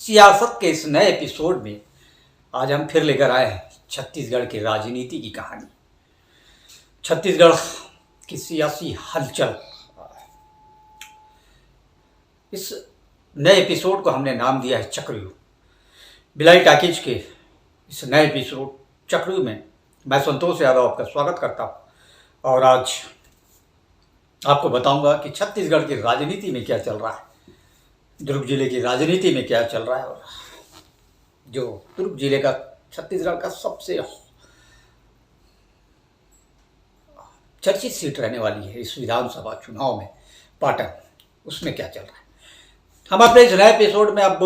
सियासत के इस नए एपिसोड में आज हम फिर लेकर आए हैं छत्तीसगढ़ की राजनीति की कहानी। छत्तीसगढ़ की सियासी हलचल। इस नए एपिसोड को हमने नाम दिया है चक्रव्यूह। बिलाई टाकीज के इस नए एपिसोड चक्रव्यूह में मैं संतोष यादव आपका स्वागत करता हूँ और आज आपको बताऊंगा कि छत्तीसगढ़ की राजनीति में क्या चल रहा है, दुर्ग जिले की राजनीति में क्या चल रहा है। और जो दुर्ग जिले का छत्तीसगढ़ का सबसे चर्चित सीट रहने वाली है इस विधानसभा चुनाव में, पाटन, उसमें क्या चल रहा है। हम अपने इस नए एपिसोड में अब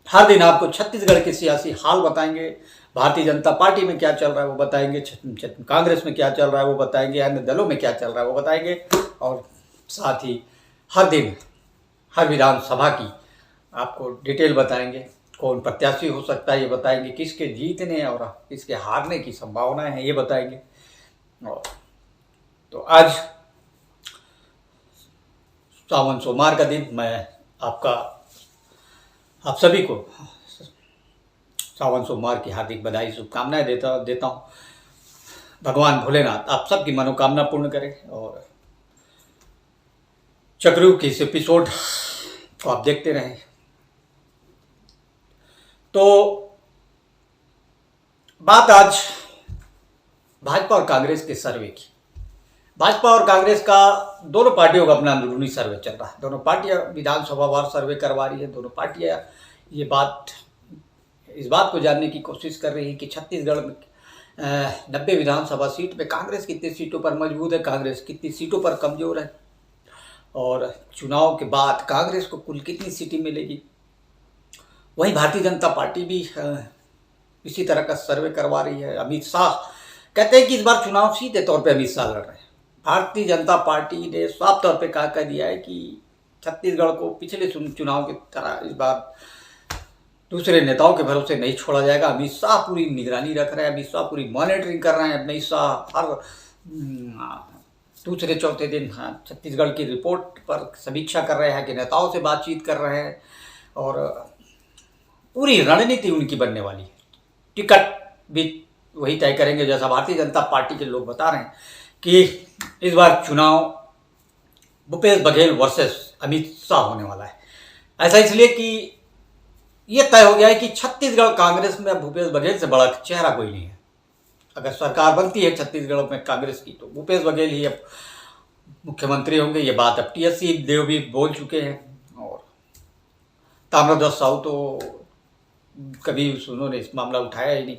हर दिन आपको छत्तीसगढ़ के सियासी हाल बताएंगे। भारतीय जनता पार्टी में क्या चल रहा है वो बताएंगे, कांग्रेस में क्या चल रहा है वो बताएंगे, अन्य दलों में क्या चल रहा है वो बताएंगे और साथ ही हर दिन हर विधानसभा की आपको डिटेल बताएंगे। कौन प्रत्याशी हो सकता है ये बताएंगे, किसके जीतने और किसके हारने की संभावनाएं हैं ये बताएंगे। और तो आज सावन सोमवार का दिन, मैं आप सभी को सावन सोमवार की हार्दिक बधाई शुभकामनाएं देता हूँ। भगवान भोलेनाथ आप सबकी मनोकामना पूर्ण करें और चक्रव्यूह के इस एपिसोड को आप देखते रहें। तो बात आज भाजपा और कांग्रेस के सर्वे की। भाजपा और कांग्रेस का दोनों पार्टियों का अपना अंदरूनी सर्वे चल रहा है। दोनों पार्टियां विधानसभा वार सर्वे करवा रही है। दोनों पार्टियां इस बात को जानने की कोशिश कर रही है कि छत्तीसगढ़ में 90 विधानसभा सीट में कांग्रेस कितनी सीटों पर मजबूत है, कांग्रेस कितनी सीटों पर कमजोर है और चुनाव के बाद कांग्रेस को कुल कितनी सीटें मिलेगी। वहीं भारतीय जनता पार्टी भी इसी तरह का सर्वे करवा रही है। अमित शाह कहते हैं कि इस बार चुनाव सीधे तौर पे अमित शाह लड़ रहे हैं। भारतीय जनता पार्टी ने साफ तौर पे कह दिया है कि छत्तीसगढ़ को पिछले चुनाव की तरह इस बार दूसरे नेताओं के भरोसे नहीं छोड़ा जाएगा। अमित शाह पूरी निगरानी रख रहे हैं, अमित शाह पूरी मॉनिटरिंग कर रहे हैं। अमित शाह हर दूसरे चौथे दिन छत्तीसगढ़ की रिपोर्ट पर समीक्षा कर रहे हैं, कि नेताओं से बातचीत कर रहे हैं और पूरी रणनीति उनकी बनने वाली है। टिकट भी वही तय करेंगे जैसा भारतीय जनता पार्टी के लोग बता रहे हैं कि इस बार चुनाव भूपेश बघेल वर्सेस अमित शाह होने वाला है। ऐसा इसलिए कि ये तय हो गया है कि छत्तीसगढ़ कांग्रेस में भूपेश बघेल से बड़ा चेहरा कोई नहीं है। अगर सरकार बनती है छत्तीसगढ़ में कांग्रेस की तो भूपेश बघेल ही अब मुख्यमंत्री होंगे। ये बात अब टी.एस. सिंहदेव भी बोल चुके हैं और ताम्रध्वज साहू तो कभी उन्होंने इस मामला उठाया ही नहीं।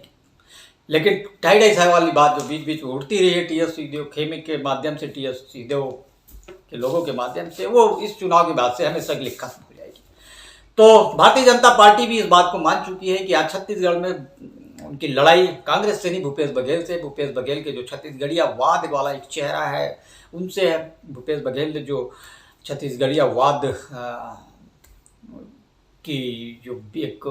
लेकिन 2.5 साल वाली बात जो बीच बीच में उठती रही है टी.एस. सिंहदेव खेमे के माध्यम से, टी.एस. सिंहदेव के लोगों के माध्यम से, वो इस चुनाव के बाद से हमेशा के लिए खत्म हो जाएगी। तो भारतीय जनता पार्टी भी इस बात को मान चुकी है कि आज छत्तीसगढ़ में उनकी लड़ाई कांग्रेस से नहीं, भूपेश बघेल से। भूपेश बघेल के जो छत्तीसगढ़िया वाद वाला एक चेहरा है उनसे है। भूपेश बघेल ने जो छत्तीसगढ़िया वाद की जो एक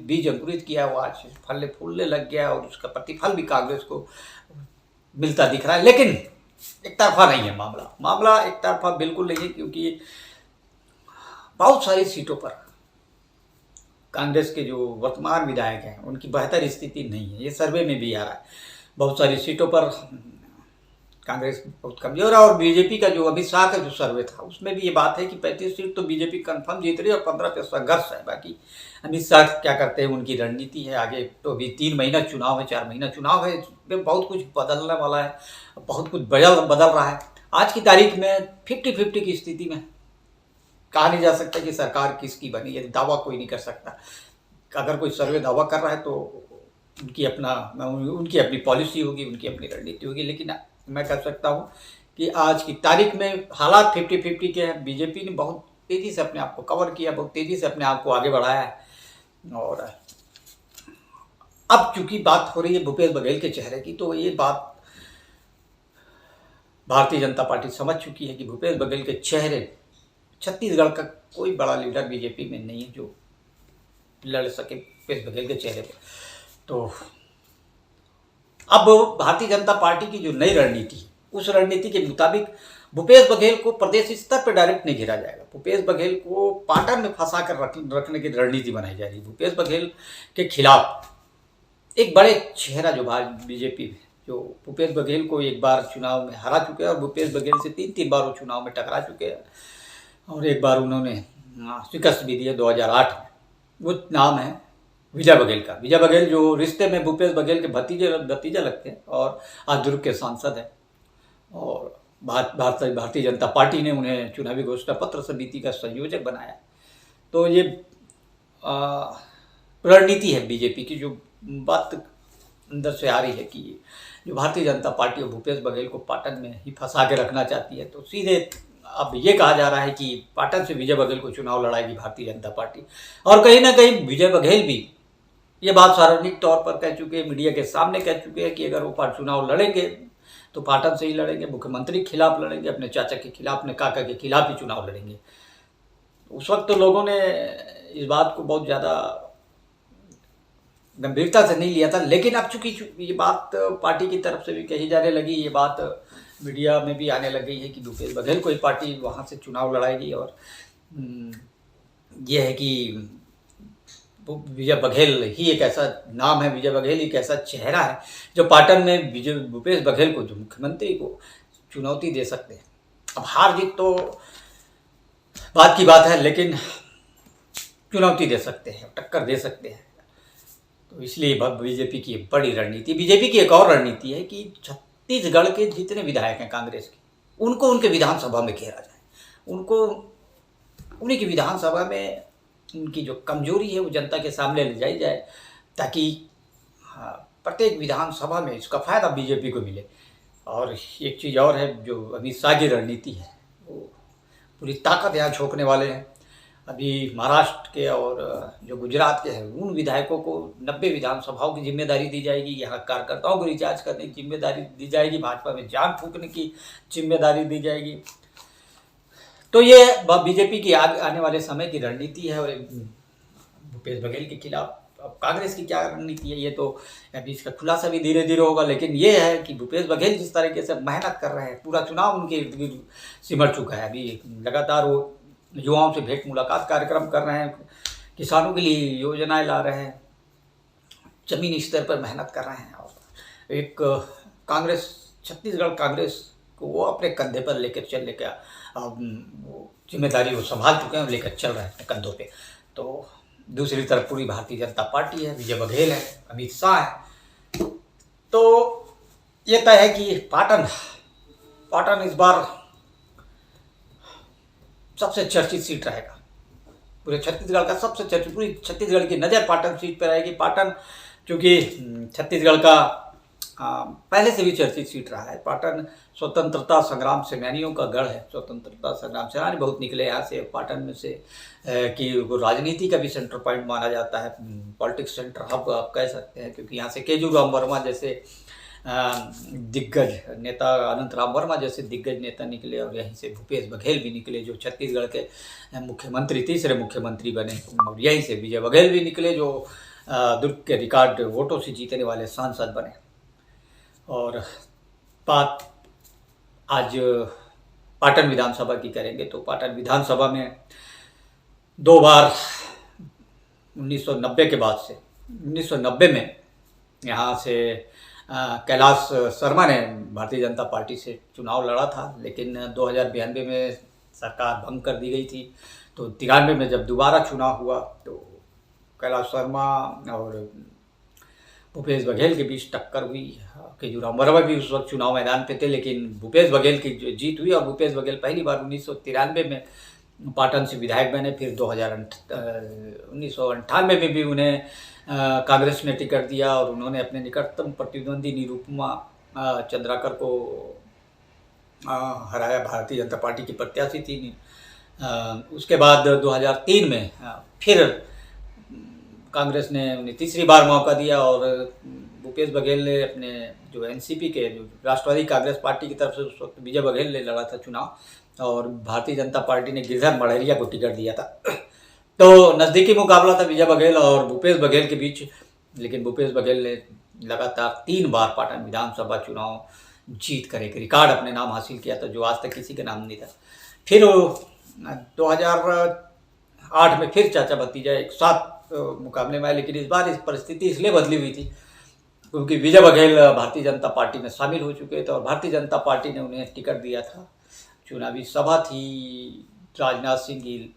बीज अंकुरित किया वो आज फलने फूलने लग गया और उसका प्रतिफल भी कांग्रेस को मिलता दिख रहा है। लेकिन एक तरफा नहीं है मामला एक तरफा बिल्कुल नहीं है, क्योंकि बहुत सारी सीटों पर कांग्रेस के जो वर्तमान विधायक हैं उनकी बेहतर स्थिति नहीं है। ये सर्वे में भी आ रहा है। बहुत सारी सीटों पर कांग्रेस बहुत कमजोर है और बीजेपी का जो अमित शाह का जो सर्वे था उसमें भी ये बात है कि 35 सीट तो बीजेपी कंफर्म जीत रही है और 15 पे संघर्ष है। बाकी अमित शाह क्या करते हैं उनकी रणनीति है। आगे तो अभी 3 महीना चुनाव है, 4 महीना चुनाव है, इसमें बहुत कुछ बदलने वाला है, बहुत कुछ बदल रहा है। आज की तारीख में 50-50 की स्थिति में कहा नहीं जा सकता कि सरकार किसकी बनी, ये दावा कोई नहीं कर सकता। अगर कोई सर्वे दावा कर रहा है तो उनकी अपनी पॉलिसी होगी, उनकी अपनी रणनीति होगी। लेकिन मैं कह सकता हूँ कि आज की तारीख में हालात 50-50 के हैं। बीजेपी ने बहुत तेज़ी से अपने आप को कवर किया, बहुत तेज़ी से अपने आप को आगे बढ़ाया है और अब चूंकि बात हो रही है भूपेश बघेल के चेहरे की, तो ये बात भारतीय जनता पार्टी समझ चुकी है कि भूपेश बघेल के चेहरे, छत्तीसगढ़ का कोई बड़ा लीडर बीजेपी में नहीं है जो लड़ सके भूपेश बघेल के चेहरे पर। तो अब भारतीय जनता पार्टी की जो नई रणनीति, उस रणनीति के मुताबिक भूपेश बघेल को प्रदेश स्तर पर डायरेक्ट नहीं घेरा जाएगा। भूपेश बघेल को पाटन में फंसा कर रखने की रणनीति बनाई जा रही है। भूपेश बघेल के खिलाफ एक बड़े चेहरा जो बीजेपी में, जो भूपेश बघेल को एक बार चुनाव में हरा चुके हैं और भूपेश बघेल से 3 बार वो चुनाव में टकरा चुके हैं और एक बार उन्होंने शिकस्त भी दी है 2008 में। वो नाम है विजय बघेल का। विजय बघेल जो रिश्ते में भूपेश बघेल के भतीजा लगते हैं और आज दुर्ग के सांसद हैं और भारतीय जनता पार्टी ने उन्हें चुनावी घोषणा पत्र समिति का संयोजक बनाया। तो ये रणनीति है बीजेपी की, जो बात अंदर से आ रही है कि जो भारतीय जनता पार्टी और भूपेश बघेल को पाटन में ही फंसा के रखना चाहती है। तो सीधे अब ये कहा जा रहा है कि पाटन से विजय बघेल को चुनाव लड़ाएगी भारतीय जनता पार्टी। और कहीं ना कहीं विजय बघेल भी ये बात सार्वजनिक तौर पर कह चुके हैं, मीडिया के सामने कह चुके हैं कि अगर वो चुनाव लड़ेंगे तो पाटन से ही लड़ेंगे, मुख्यमंत्री के खिलाफ लड़ेंगे, अपने चाचा के खिलाफ, अपने काका के खिलाफ ही चुनाव लड़ेंगे। उस वक्त तो लोगों ने इस बात को बहुत ज़्यादा गंभीरता से नहीं लिया था, लेकिन अब चूंकि ये बात पार्टी की तरफ से भी कही जाने लगी, ये बात मीडिया में भी आने लग गई है कि भूपेश बघेल को ही पार्टी वहाँ से चुनाव लड़ाएगी। और ये है कि विजय बघेल ही एक ऐसा नाम है, विजय बघेल एक ऐसा चेहरा है जो पाटन में भूपेश बघेल को, जो मुख्यमंत्री को, चुनौती दे सकते हैं। अब हार जीत तो बात की बात है, लेकिन चुनौती दे सकते हैं, टक्कर दे सकते हैं। तो इसलिए बीजेपी की बड़ी रणनीति, बीजेपी की एक और रणनीति है कि छत्तीसगढ़ के जितने विधायक हैं कांग्रेस के, उनको उनके विधानसभा में घेरा जाए, उनको उन्हीं की विधानसभा में उनकी जो कमजोरी है वो जनता के सामने ले जाई जाए, ताकि प्रत्येक विधानसभा में इसका फायदा बीजेपी को मिले। और एक चीज़ और है, जो अमित शाह की रणनीति है, वो पूरी ताकत यहाँ झोंकने वाले हैं। अभी महाराष्ट्र के और जो गुजरात के हैं उन विधायकों को 90 विधानसभाओं की जिम्मेदारी दी जाएगी, यहाँ कार्यकर्ताओं को रिचार्ज करने की जिम्मेदारी दी जाएगी, भाजपा में जान फूंकने की जिम्मेदारी दी जाएगी। तो ये बीजेपी की आने वाले समय की रणनीति है। और भूपेश बघेल के खिलाफ अब कांग्रेस की क्या रणनीति है, ये तो अभी इसका खुलासा भी धीरे धीरे होगा। लेकिन ये है कि भूपेश बघेल जिस तरीके से मेहनत कर रहे हैं, पूरा चुनाव उनके इर्द गिर्द सिमट चुका है, अभी लगातार वो युवाओं से भेंट मुलाकात कार्यक्रम कर रहे हैं, किसानों के लिए योजनाएं ला रहे हैं, जमीनी स्तर पर मेहनत कर रहे हैं। और एक कांग्रेस, छत्तीसगढ़ कांग्रेस को वो अपने कंधे पर लेकर वो जिम्मेदारी वो संभाल चुके हैं, लेकर चल रहे हैं अपने कंधों पे। तो दूसरी तरफ पूरी भारतीय जनता पार्टी है, विजय बघेल है, अमित शाह है। तो ये तय है कि पाटन इस बार सबसे चर्चित सीट रहेगा, पूरे छत्तीसगढ़ का सबसे चर्चित, पूरी छत्तीसगढ़ की नज़र पाटन सीट पर रहेगी। पाटन क्योंकि छत्तीसगढ़ का पहले से भी चर्चित सीट रहा है। पाटन स्वतंत्रता संग्राम सेनानियों का गढ़ है, स्वतंत्रता संग्राम सेनानी बहुत निकले यहाँ से, पाटन में से कि वो राजनीति का भी सेंटर पॉइंट माना जाता है, पॉलिटिक्स सेंटर हब आप कह सकते हैं, क्योंकि यहाँ से केजूराम वर्मा जैसे दिग्गज नेता, अनंतराम वर्मा जैसे दिग्गज नेता निकले, और यहीं से भूपेश बघेल भी निकले जो छत्तीसगढ़ के मुख्यमंत्री, तीसरे मुख्यमंत्री बने। और यहीं से विजय बघेल भी निकले जो दुर्ग के रिकॉर्ड वोटों से जीतने वाले सांसद बने। और बात आज पाटन विधानसभा की करेंगे तो पाटन विधानसभा में 2 बार 1990 के बाद से, 1990 में यहाँ से कैलाश शर्मा ने भारतीय जनता पार्टी से चुनाव लड़ा था, लेकिन 2092 में सरकार भंग कर दी गई थी। तो 93 में जब दोबारा चुनाव हुआ तो कैलाश शर्मा और भूपेश बघेल के बीच टक्कर हुई। केजूराम वर्मा भी उस वक्त चुनाव मैदान पे थे, लेकिन भूपेश बघेल की जीत हुई और भूपेश बघेल पहली बार 1993 में पाटन से विधायक बने। फिर 1998 में भी उन्हें कांग्रेस ने टिकट दिया और उन्होंने अपने निकटतम प्रतिद्वंदी निरुपमा चंद्राकर को हराया, भारतीय जनता पार्टी की प्रत्याशी थी। उसके बाद 2003 में फिर कांग्रेस ने उन्हें तीसरी बार मौका दिया और भूपेश बघेल ने अपने जो एनसीपी के, जो राष्ट्रवादी कांग्रेस पार्टी की तरफ से उस वक्त विजय बघेल ने लड़ा था चुनाव, और भारतीय जनता पार्टी ने गिरधर मड़हरिया को टिकट दिया था। तो नज़दीकी मुकाबला था विजय बघेल और भूपेश बघेल के बीच, लेकिन भूपेश बघेल ने लगातार 3 बार पाटन विधानसभा चुनाव जीत कर एक रिकॉर्ड अपने नाम हासिल किया था जो आज तक किसी के नाम नहीं था। फिर 2008 में फिर चाचा भतीजा एक साथ मुकाबले में आए, लेकिन इस बार इस परिस्थिति इसलिए बदली हुई थी क्योंकि विजय बघेल भारतीय जनता पार्टी में शामिल हो चुके थे और भारतीय जनता पार्टी ने उन्हें टिकट दिया था। चुनावी सभा थी राजनाथ सिंह की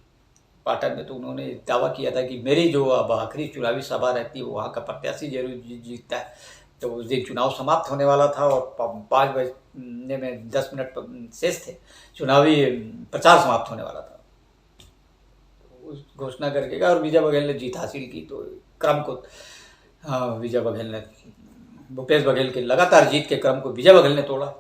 पाटन में, तो उन्होंने दावा किया था कि मेरी जो अब आखिरी चुनावी सभा रहती है वो वहाँ का प्रत्याशी जरूर जीतता है। तो उस दिन चुनाव समाप्त होने वाला था और 5 बजने में 10 मिनट शेष थे, चुनावी प्रचार समाप्त होने वाला था। उस घोषणा करके गया और विजय बघेल ने जीत हासिल की। तो क्रम को विजय बघेल ने, भूपेश बघेल के लगातार जीत के क्रम को विजय बघेल ने तोड़ा।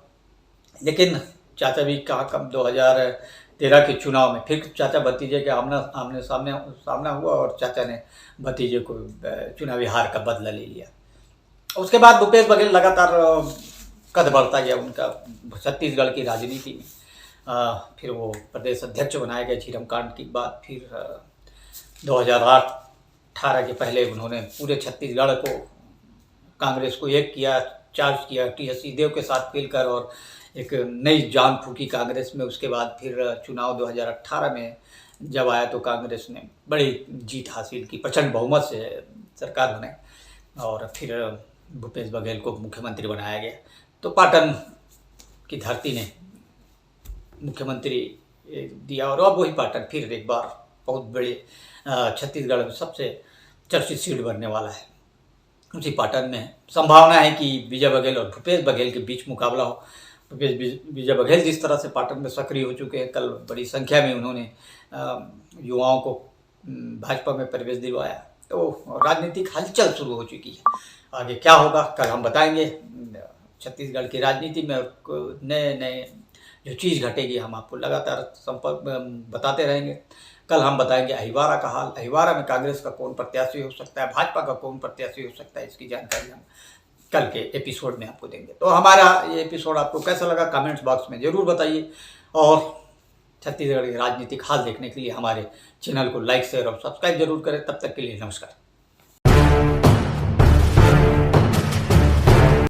लेकिन चाचा भी कहाँ कम 2013 के चुनाव में फिर चाचा भतीजे के आमने सामना हुआ और चाचा ने भतीजे को चुनावी हार का बदला ले लिया। उसके बाद भूपेश बघेल लगातार कद बढ़ता गया उनका छत्तीसगढ़ की राजनीति में। फिर वो प्रदेश अध्यक्ष बनाए गए झीरम कांड के बाद। फिर 2018 के पहले उन्होंने पूरे छत्तीसगढ़ को, कांग्रेस को एक किया, चार्ज किया टी.एस. सिंहदेव के साथ मिलकर और एक नई जान फूकी कांग्रेस में। उसके बाद फिर चुनाव 2018 में जब आया तो कांग्रेस ने बड़ी जीत हासिल की, प्रचंड बहुमत से सरकार बनाई और फिर भूपेश बघेल को मुख्यमंत्री बनाया गया। तो पाटन की धरती ने मुख्यमंत्री दिया और अब वही पाटन फिर एक बार बहुत बड़े छत्तीसगढ़ में सबसे चर्चित सीट बनने वाला है। उसी पाटन में संभावना है कि विजय बघेल और भूपेश बघेल के बीच मुकाबला हो। विजय बघेल जिस तरह से पाटन में सक्रिय हो चुके हैं, कल बड़ी संख्या में उन्होंने युवाओं को भाजपा में प्रवेश दिलवाया, तो राजनीतिक हलचल शुरू हो चुकी है। आगे क्या होगा कल हम बताएंगे। छत्तीसगढ़ की राजनीति में नए नए जो चीज़ घटेगी हम आपको लगातार संपर्क बताते रहेंगे। कल हम बताएंगे अहिवारा का हाल, अहिवारा में कांग्रेस का कौन प्रत्याशी हो सकता है, भाजपा का कौन प्रत्याशी हो सकता है, इसकी जानकारी हम कल के एपिसोड में आपको देंगे। तो हमारा ये एपिसोड आपको कैसा लगा कमेंट्स बॉक्स में ज़रूर बताइए और छत्तीसगढ़ की राजनीतिक हाल देखने के लिए हमारे चैनल को लाइक शेयर और सब्सक्राइब जरूर करें। तब तक के लिए नमस्कार।